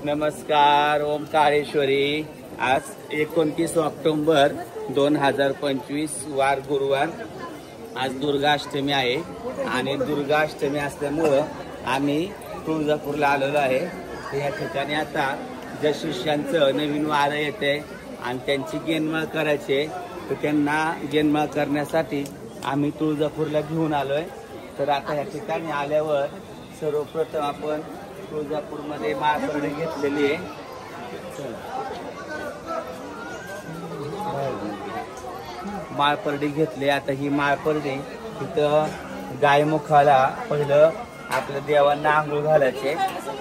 नमस्कार ओंकारेश्वरी. आज 29 ऑक्टोबर 2025 वार गुरुवार. आज दुर्गाष्टमी आहे आणि दुर्गाष्टमी असल्यामुळं आम्ही तुळजापूरला आलेलो आहे. या ठिकाणी आता ज्या शिष्यांचं नवीन वारं येते आणि त्यांची गेनमाळ करायचे, तर त्यांना गेनमाळ करण्यासाठी आम्ही तुळजापूरला घेऊन आलोय. तर आता या ठिकाणी आल्यावर सर्वप्रथम आपण तुळजापूरमध्ये माळपरडी घेतलेली आहे. माळपरडी घेतली. आता ही माळपरडी तिथं गायमुखाला पहिलं आपल्या देवांना आंघोळ घालायचे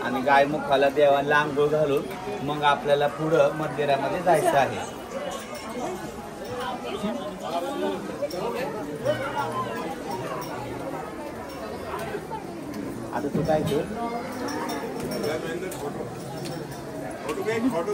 आणि गायमुखाला देवांना आंघोळ घालून मग आपल्याला पुढं मंदिरामध्ये जायचं आहे. आता तू काय कर फोटो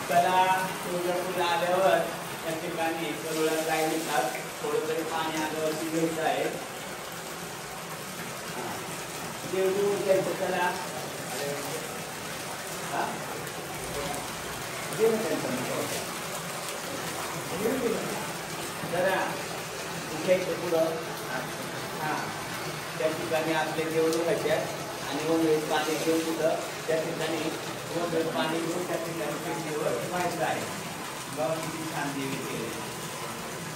चला तुळजापूरला आल्यावर त्या ठिकाणी करोळा जायला थोडं तरी पाणी अंगावरती घ्यायचं आहे. देव घ्यायचं. चला जरा घ्यायचं पुढं. त्या ठिकाणी आपले देव घ्यायचे आणि वगैरे पाणी घेऊन तिथं त्या ठिकाणी वगैरे पाणी घेऊन त्या ठिकाणी पिंडीवर व्हायचं आहे. बघा किती छान देवी केले.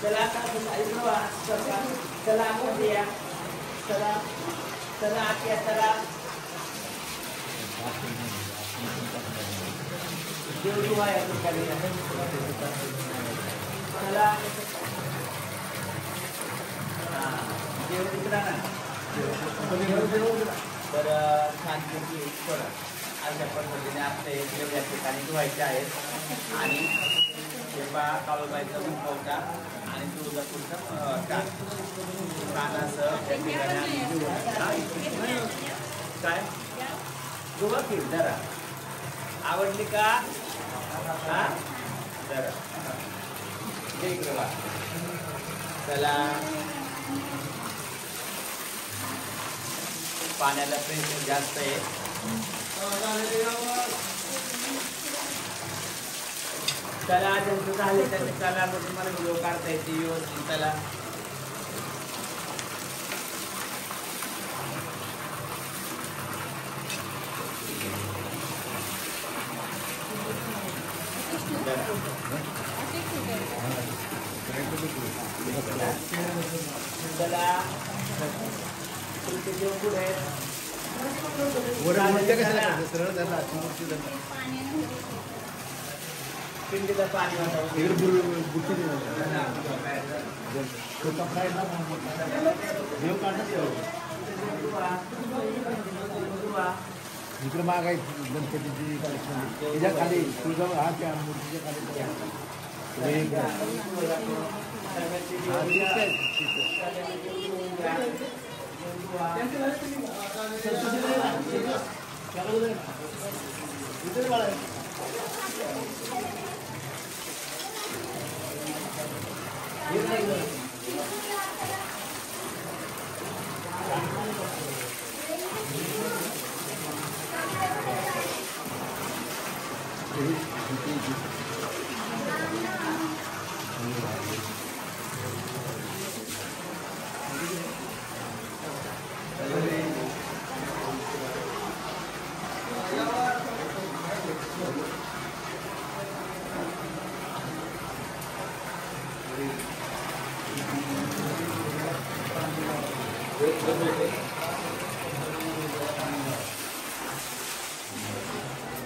चला आता चला आपण या. चला चला आत्या चला. देव आहे या ठिकाणी. चला देव तिकडा ना. तर छानपैकी थोडं अशा पद्धतीने आपले देव या ठिकाणी धुवायचे आहेत आणि काळूबाईचा मुखवटा आणि तुळजापूरचा कानासह त्या ठिकाणी काय गोवा फिर जरा आवडली का? हा जरा चला. पाण्याला प्रेशर जास्त आहे. चला ज्यांचं झाले त्यांनी चला. मग तुम्हाला व्हिडिओ काढता येते व्यवस्थित. चला चला तुमचे देव पुढे पिंडीला पाणी इकडे माग आहे गणपतीची तिच्या खाली तुझा हा त्या मूर्तीच्या खाली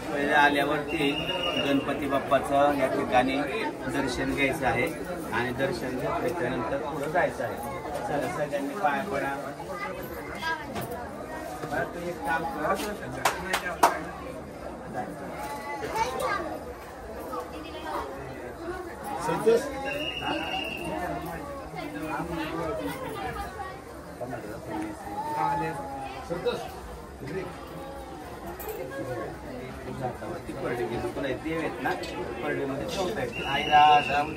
पहिले आल्यावरती गणपती बाप्पाचं या ठिकाणी दर्शन घ्यायचं आहे आणि दर्शन घेतल्यानंतर पुढे जायचं आहे. चला सगळ्यांनी पाय पडा. तू एक काम कर. संतोष परडी घेतो तुला देव आहेत ना परडीमध्ये ठेवता येते आईला जाऊन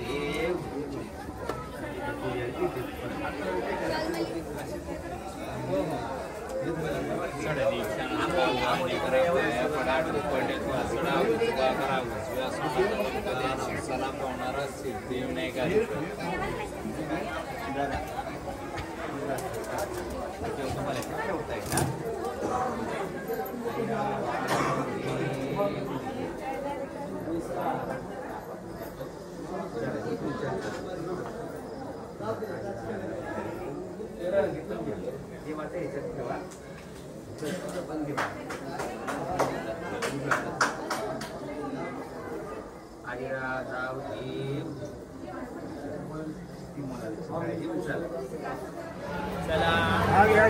चला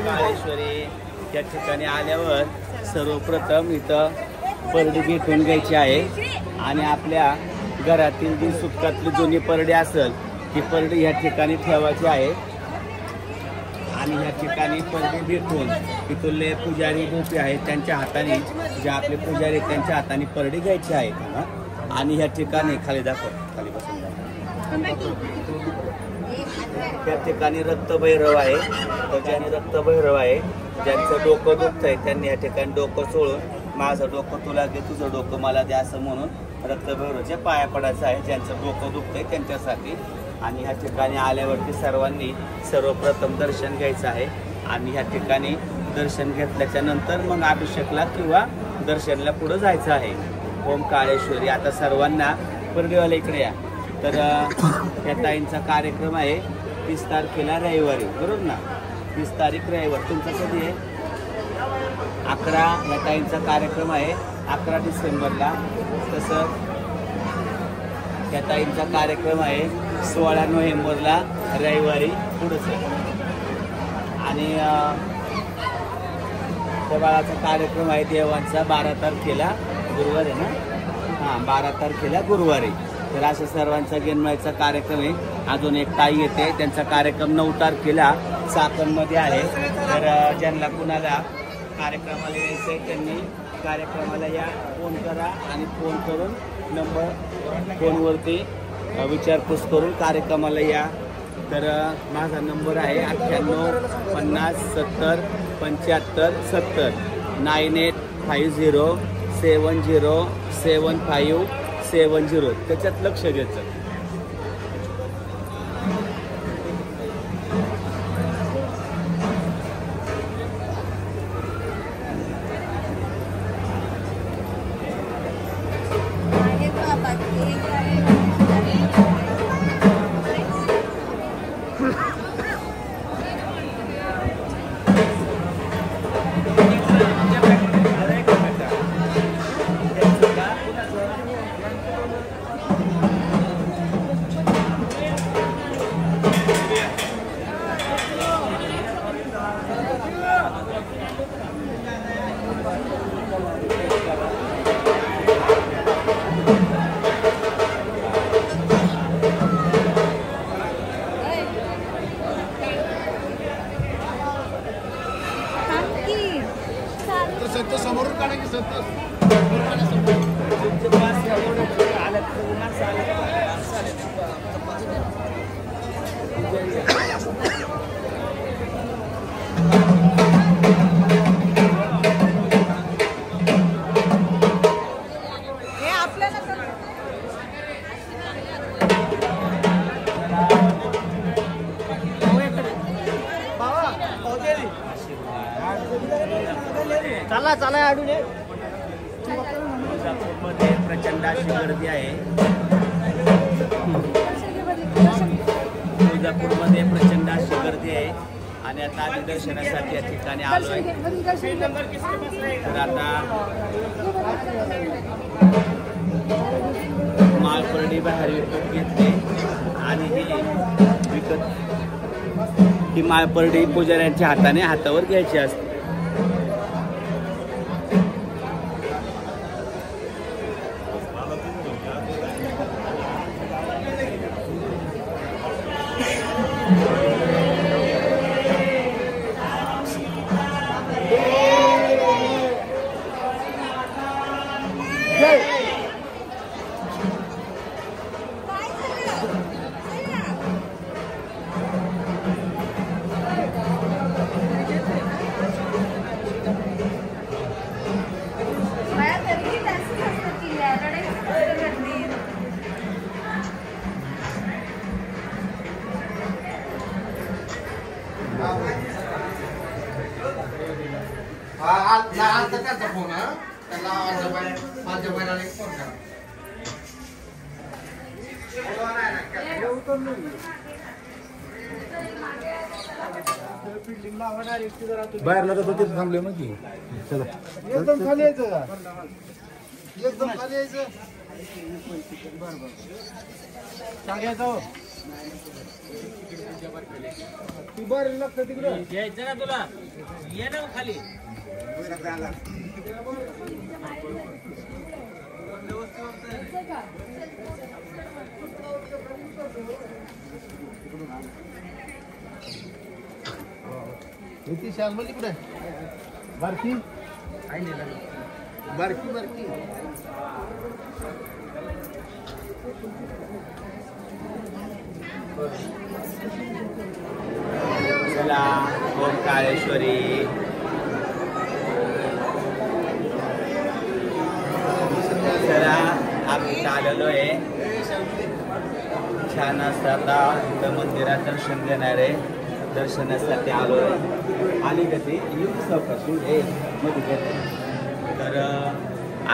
काळेश्वरी त्या ठिकाणी आल्यावर सर्वप्रथम इथं परडी भेटून घ्यायची आहे आणि आपल्या घरातील जी सुटकातली जुनी परडी असेल ती परडी ह्या ठिकाणी ठेवायची आहे आणि ह्या ठिकाणी परडी भेटून तिथले पुजारी गोपी आहेत त्यांच्या हाताने जे आपले पुजारी आहेत त्यांच्या हाताने परडी घ्यायची आहे आणि ह्या ठिकाणी खाली दाखव खाली बसून त्या ठिकाणी रक्तभैरव आहे त्याच्याने रक्तभैरव आहे ज्यांचं डोकं दुखत आहे त्यांनी या ठिकाणी डोकं सोडून माझं डोकं तुला घे तुझं डोकं मला द्या असं म्हणून रक्तभैरवच्या पाया पडायचं आहे ज्यांचं डोकं दुखतंय त्यांच्यासाठी आणि ह्या ठिकाणी आल्यावरती सर्वांनी सर्वप्रथम दर्शन घ्यायचं आहे आणि ह्या ठिकाणी दर्शन घेतल्याच्या नंतर मग अभिषेकला किंवा दर्शनला पुढं जायचं आहे. ओम काळेश्वरी. आता सर्वांना परडीवाला इकडे या. तर या ताईंचा कार्यक्रम आहे 30 तारखेला रविवारी, बरोबर ना? 30 तारीख रविवार. तुमचा कधी आहे? 11. या ताईंचा कार्यक्रम आहे 11 डिसेंबरला. तसं या ताईंचा कार्यक्रम आहे 16 नोव्हेंबरला रविवारी पुढंच आहे. आणि त्या बाळाचा कार्यक्रम आहे देवांचा 12 तारखेला गुरुवारी आहे ना? हां, 12 तारखेला गुरुवारी. तर अशा सर्वांचा गेनमाईचा कार्यक्रम आहे. अजून एक ताई येते, त्यांचा कार्यक्रम 9 तारखेला चाकणमध्ये आहे. तर ज्यांना कुणाला कार्यक्रमाला यायचं आहे त्यांनी कार्यक्रमाला या, फोन करा आणि फोन करून नंबर फोनवरती विचारपूस करून कार्यक्रमाला या. तर माझा नंबर आहे 98 50 70 75 70 9850 70 75 70. त्याच्यात लक्ष द्यायचं. समोरून काढायची चला आडून तुळजापूरमध्ये प्रचंड अशी गर्दी आहे. तुळजापूरमध्ये प्रचंड अशी गर्दी आहे आणि आता आम्ही दर्शनासाठी या ठिकाणी आलो आहे. तर आता माळपर्डी बाहेर विकत घेतली आणि ही माळपर्डी पुजाऱ्यांच्या हाताने हातावर घ्यायची असते. त्याचा फोन त्याला माझ्या बहिणाला एक फोन करा. बाहेरला तर तिथे थांबले मग की चला एकदम खाली यायचं एकदम खाली यायचं सांगायचं तू बरं लागतं तिकडं यायचं ना तुला ये ना खाली ती शालमली कुठे बारकी बारकी बारकी चला ओम काळेश्वरी चला आम्ही आलेलो आहे छान असतात इथं मंदिरात दर्शन घेणार आहे दर्शनासाठी आलो आहे आली का ते मध्ये तर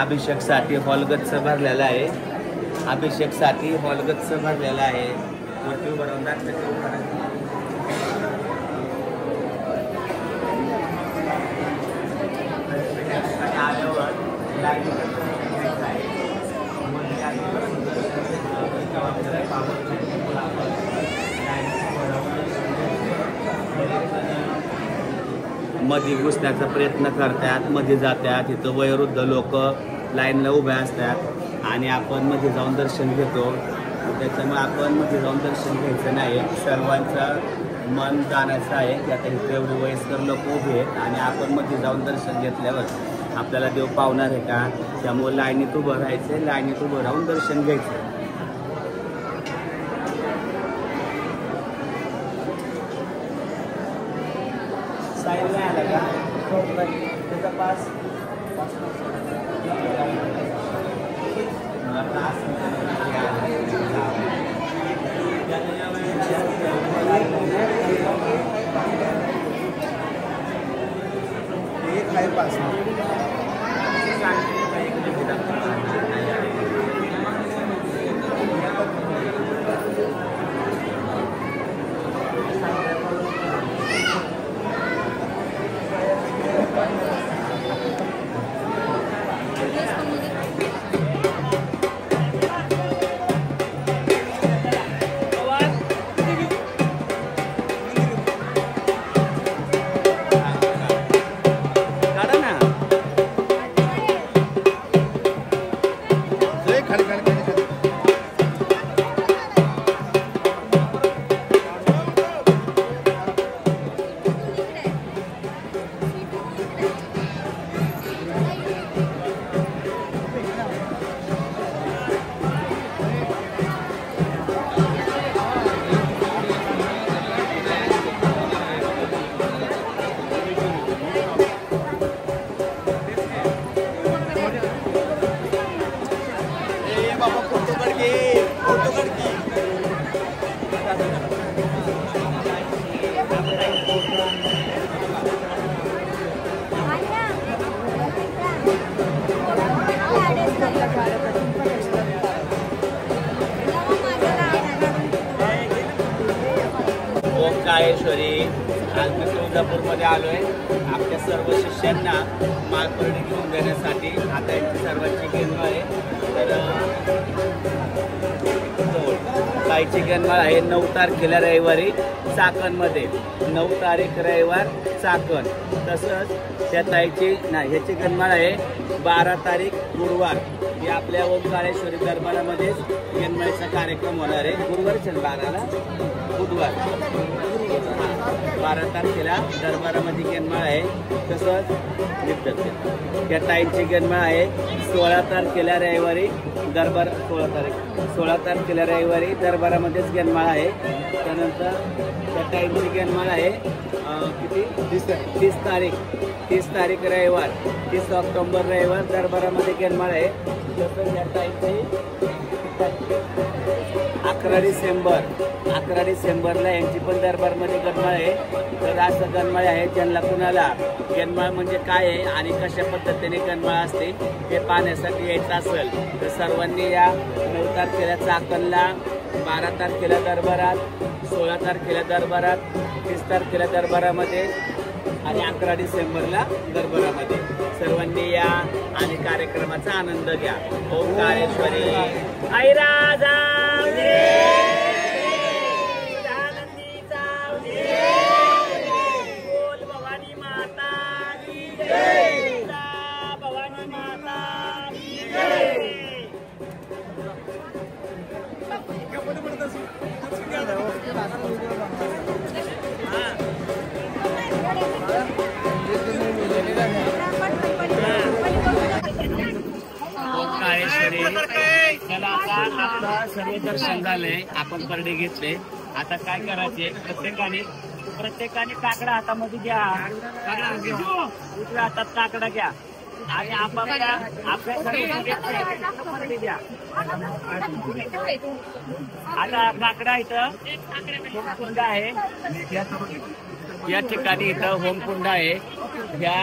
अभिषेकसाठी हॉल गच्च भरलेला आहे अभिषेकसाठी हॉल गच्च भरलेला आहे वरती उभं राहून मध्ये घुसण्याचा प्रयत्न करतात मध्ये जातात इथं वयोवृद्ध लोक लाईनला उभे असतात आणि आपण मध्ये जाऊन दर्शन घेतो त्याच्यामुळे आपण मध्ये जाऊन दर्शन घ्यायचं नाही सर्वांचं मन जाण्याचं आहे की आता इथे एवढे वयस्कर लोक उभे आहेत आणि आपण मध्ये जाऊन दर्शन घेतल्यावर आपल्याला देव पावणार आहे का त्यामुळे लाईनीत उभं राहायचं लाईनीत उभं राहून दर्शन घ्यायचं साईड नाही आला का त्याचा पास एक आहे पास ओम काळेश्वरी आज मी तुळजापूरमध्ये आलो आहे आपल्या सर्व शिष्यांना माळपर्णी घेऊन देण्यासाठी आता यांची सर्वांची गेनमाळ आहे तर ताईची गेनमाळ आहे 9 तारखेला रविवारी चाकणमध्ये 9 तारीख रविवार चाकण तसंच त्या ताईची नाही ह्याची गेनमाळ आहे 12 तारीख गुरुवार ही आपल्या ओम काळेश्वरी दरबारामध्येच गेनमाळीचा कार्यक्रम होणार आहे गुरुवारच्या 12ला बुधवार 12 तारखेला दरबारामध्ये गेनमाळ आहे तसंच त्या ताईंची गेनमाळ आहे 16 तारखेला रविवारी दरबार 16 तारखेला रविवारी दरबारामध्येच गेनमाळ आहे त्यानंतर त्या ताईंची गेनमाळ आहे किती 30 तारीख रविवार 30 ऑक्टोबर रविवार दरबारामध्ये गेनमाळ आहे तसंच या ताईंची 11 डिसेंबरला यांची पण दरबारमध्ये गणमाळ आहे. तर असं गणमाळ आहे ज्यांना कुणाला गणमाळ म्हणजे काय आहे आणि कशा पद्धतीने गणमाळ असते ते पाहण्यासाठी यायचं असेल तर सर्वांनी या 9 तारखेला चाकणला, 12 तारखेला दरबारात, 16 तारखेला दरबारात, 30 तारखेला दरबारामध्ये आणि 11 डिसेंबरला दरबारामध्ये सर्वांनी या आणि कार्यक्रमाचा आनंद घ्या. ओंकारेश्वरी आई राजा बोल भवानी माता की जय, भवानी माता की जय. ओंकारेश्वरी चला आता सर्व दर्शन झालंय, आपण परडे घेतले. आता काय करायचे, प्रत्येकाने काकडा हातामध्ये घ्या, उजव्या हातात काकडा घ्या आणि आपल्या परडे द्या. आता काकडा इथं होमकुंड आहे, या ठिकाणी इथं होमकुंड आहे. या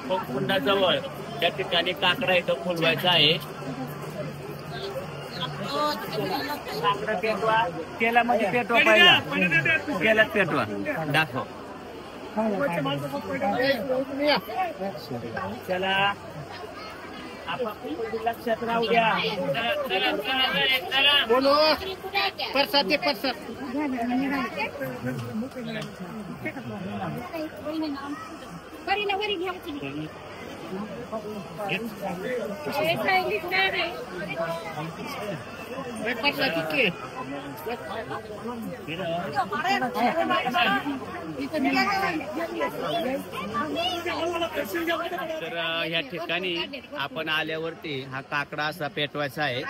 होमकुंडाजवळ त्या ठिकाणी काकडा इथं फुलवायचा आहे. काकडा पेटवा, तेलामध्ये पेटवा, पहिला तेलात पेटवा, दाखव. चला आपण लक्षात राहू द्या. बोलो प्रसाद तर ह्या ठिकाणी आपण आल्यावरती हा काकडा असा पेटवायचा आहे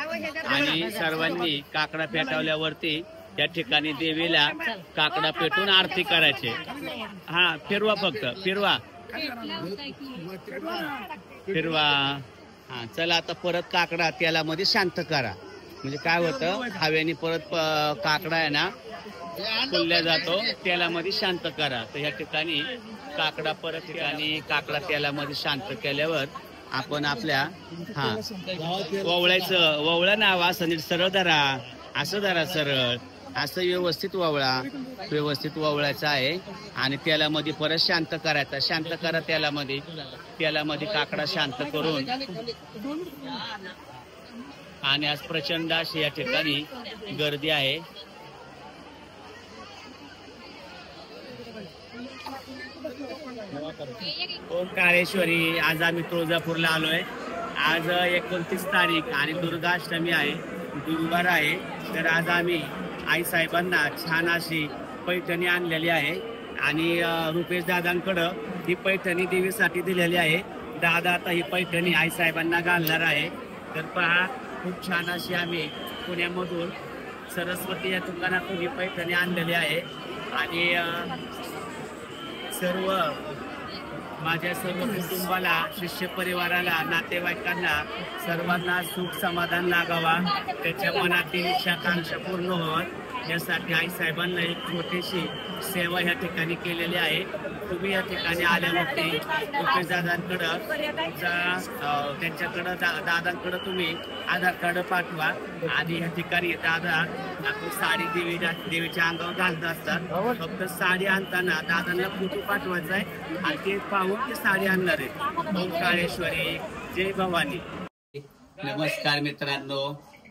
आणि सर्वांनी काकडा पेटवल्यावरती त्या ठिकाणी देवीला काकडा पेटून आरती करायची. हा फिरवा, फक्त फिरवा. हा चला आता परत काकडा तेलामध्ये शांत करा. म्हणजे काय होतं, हवेने परत काकडा आहे ना फुलल्या जातो, तेलामध्ये शांत करा. तर या ठिकाणी काकडा परत ठिकाणी काकडा तेलामध्ये शांत केल्यावर आपण आपल्या ववळायचं. ववळं नाव असं नीट सरळ धरा, असं धरा, सरळ असं व्यवस्थित ववळायचं आहे आणि तेलामध्ये परत शांत करायचा. शांत करा तेलामध्ये काकडा शांत करून. आणि आज प्रचंड अशी या ठिकाणी गर्दी आहे. ओंकारेश्वरी आज आम्ही तुळजापूरला आलोय. आज 29 तारीख आणि दुर्गाष्टमी आहे, गुरुवार आहे. तर आज आम्ही आई साहेबांना छान अशी पैठणी आणलेली आहे आणि रुपेश दादांकडं ही पैठणी देवीसाठी दिलेली आहे. दादा आता ही पैठणी आई साहेबांना घालणार आहे. तर पहा, खूप छान अशी आम्ही पुण्यामधून सरस्वती या दुकानातून ही पैठणी आणलेली आहे आणि माझ्या सर्व कुटुंबाला, शिष्य परिवाराला, नातेवाईकांना सर्वांना सुख समाधान लागावा, त्याच्या मनातील इच्छाकांक्षा पूर्ण व्हावा यासाठी आई साहेबांना एक छोटीशी सेवा या ठिकाणी केलेली आहे. तुम्ही या ठिकाणी आल्यावरती रुपेश दादांकडं दादांकडं तुम्ही आधार कार्ड पाठवा आणि या ठिकाणी दादा आपण साडी देवीच्या अंगावर घालत असतात. फक्त साडी आणताना दादांना फोटो पाठवायचा आहे आणि ते पाहून ते साडी आणणार आहे. ओंकारेश्वरी जय भवानी. नमस्कार मित्रांनो,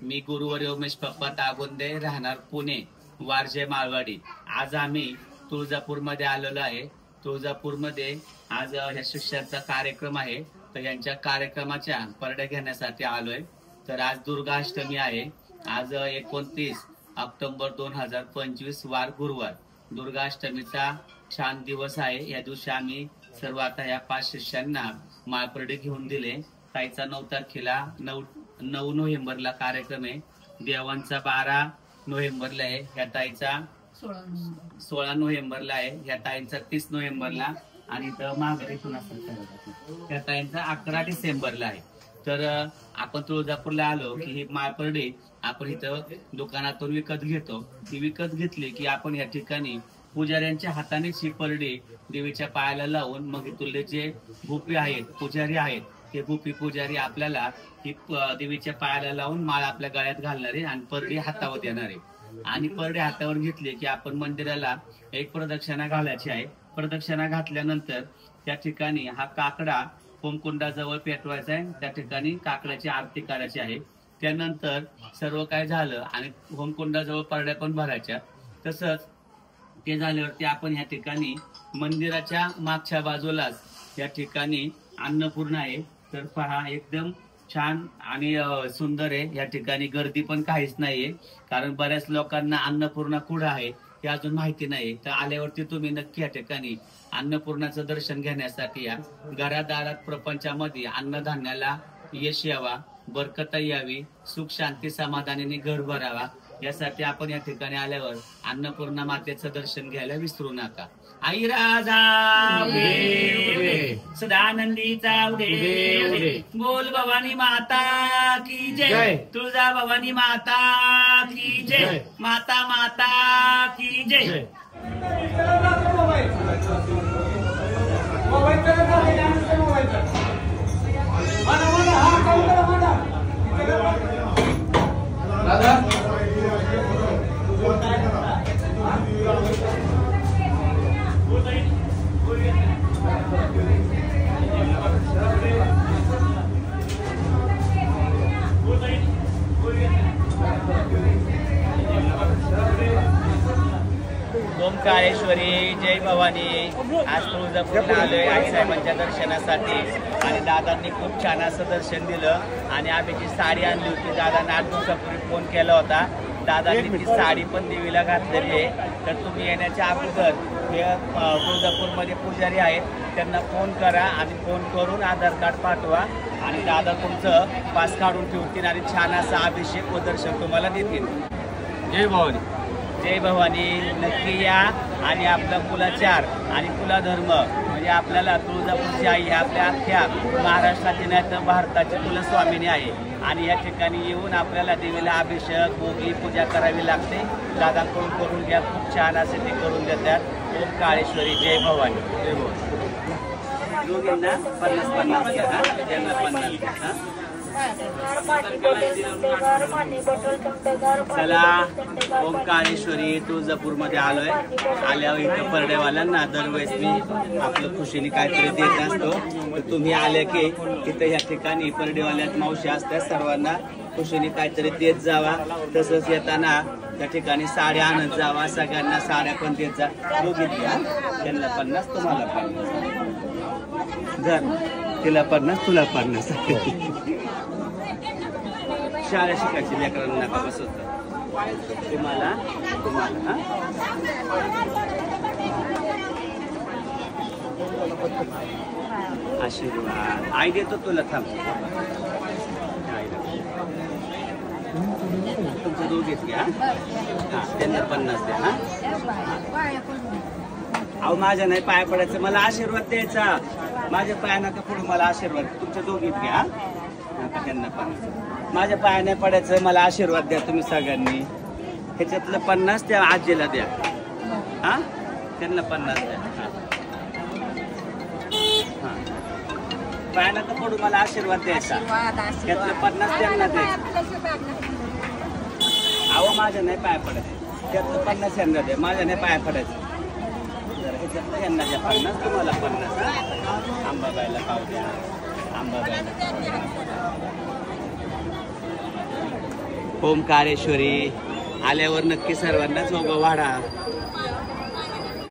मी गुरुवर्य उमेश पप्पा तागुंदे, राहणार पुणे, वारजे माळवाडी. आज आम्ही तुळजापूरमध्ये आलेलो आहे. तुळजापूरमध्ये आज ह्या शिष्यांचा कार्यक्रम आहे. तर यांच्या कार्यक्रमाच्या परड्या घेण्यासाठी आलोय. तर आज दुर्गाष्टमी आहे. आज 29 ऑक्टोबर 2025 वार गुरुवार. दुर्गाष्टमीचा छान दिवस आहे. या दिवशी आम्ही सर्व आता या 5 शिष्यांना माळपरडे घेऊन दिले. ताईचा 9 तारखेला 9 नोव्हेंबरला कार्यक्रम आहे. देवांचा 12 नोव्हेंबरला आहे. ह्या ताईचा 16 नोव्हेंबरला आहे. ह्या ताईंचा 30 नोव्हेंबरला आणि माघारी त्या ताईंचा 11 डिसेंबरला आहे. तर आपण तुळजापूरला आलो की ही माळपरडी आपण इथं दुकानातून विकत घेतो. ती विकत घेतली की आपण या ठिकाणी पुजाऱ्यांच्या हातानेच ही परडी देवीच्या पायाला लावून मग इथले जे भूपी आहेत, पुजारी आहेत, ते भूपी पुजारी आपल्याला ही देवीच्या पायाला लावून माळ आपल्या गळ्यात घालणारे आणि परडी हातावर देणारे. आणि परडी हातावर घेतली की आपण मंदिराला एक प्रदक्षिणा घालायची आहे. प्रदक्षिणा घातल्यानंतर त्या ठिकाणी हा काकडा होमकुंडाजवळ पेटवायचा आहे. त्या ठिकाणी काकड्याची आरती करायची आहे. त्यानंतर सर्व काय झालं आणि होमकुंडाजवळ परड्या पण भरायच्या. तसंच ते झाल्यावरती आपण ह्या ठिकाणी मंदिराच्या मागच्या बाजूलाच या ठिकाणी अन्नपूर्णा आहे. तर पहा एकदम छान आणि सुंदर आहे. या ठिकाणी गर्दी पण काहीच नाहीये, कारण बऱ्याच लोकांना अन्नपूर्णा कुठं आहे हे अजून माहिती नाही. तर आल्यावरती तुम्ही नक्की या ठिकाणी अन्नपूर्णाचं दर्शन घेण्यासाठी या. घरादारात प्रपंचामध्ये अन्नधान्याला यश यावा, बरकता यावी, सुख शांती समाधानाने घर भरावा, यासाठी आपण या ठिकाणी आल्यावर अन्नपूर्णा मातेचं दर्शन घ्यायला विसरू नका. आई राजा सदानंदीचा उदे, बोल भवानी माता की जय, तुळजा भवानी माता की जय, माता माता की जय. ओंकारेश्वरी जय भवानी. आज तुळजापूरला आलोय आई साहेबांच्या दर्शनासाठी आणि दादांनी खूप छान असं दर्शन दिलं. आणि आम्ही जी साडी आणली होती, दादांना 8 दिवसापूर्वी फोन केला होता. दादांनी ती साडी पण देवीला घातलेली आहे. तर तुम्ही येण्याच्या अगोदर हे तुळजापूरमध्ये पुजारी आहेत, त्यांना फोन करा आणि फोन करून आधार कार्ड पाठवा आणि दादा तुमचं पास काढून ठेवतील आणि छान असा अभिषेक व दर्शन तुम्हाला देतील. जय भवानी. जय भवानी. नक्की या आणि आपला कुलाचार आणि कुलधर्म म्हणजे आपल्याला तुळजापूरची आई आपल्या अख्ख्या महाराष्ट्राची नाही तर भारताची कुलस्वामिनी आहे. आणि या ठिकाणी येऊन आपल्याला देवीला अभिषेक भोगी पूजा करावी लागते. दादांकडून करून घ्या, खूप छान असे ते करून देतात. ओंकारेश्वरी जय भवानी. जय भवानी. दोघींना 50-50 घ्या, त्यांना 50 घ्या. चला ओंकारेश्वरी तुळजापूरमध्ये आलोय. आल्यावर इथं परडेवाल्यांना दरवेळेस मी आपलं खुशीने काहीतरी देत असतो. तर तुम्ही आले की इथं या ठिकाणी परडेवाल्यात मावशी असतात, सर्वांना खुशीने काहीतरी देत जावा. तसंच येताना त्या ठिकाणी साड्या आणत जावा, सगळ्यांना साड्या पण देत जा. दोघीत घ्या, त्यांना 50 तुम्हाला 50. जर तिला 50 तुला 50. शाळा शिकायची लेकरांना नका बसवत. तुम्हाला आशीर्वाद आई देतो तुला. थांब, तुमचं दोघीच घ्या. त्यांना 50 द्या. हा अहो माझ्या नाही पाया पडायचं, मला आशीर्वाद द्यायचा. माझ्या पाया नका पडू, मला आशीर्वाद. तुमच्या दोघीत घ्या. त्यांना 50. माझ्या पाया नाही पडायचं, मला आशीर्वाद द्या तुम्ही सगळ्यांनी. ह्याच्यातलं 50 त्या आजीला द्या. हा त्यांना 50 द्या. पाया नका पडू, मला आशीर्वाद द्यायचा. त्यातलं 50 त्यांना द्यायचं. अहो माझ्या नाही पाया पडायचं, त्यातलं 50 यांना द्या. माझ्या नाही पाया पडायचं. ह्याच्यातलं यांना द्या 50, तुम्हाला 50. आंबाबाईला पाव द्या. आंबाबाईला. ओंकारेश्वरी आल्यावर नक्की सर्वांना जोगं वाढा.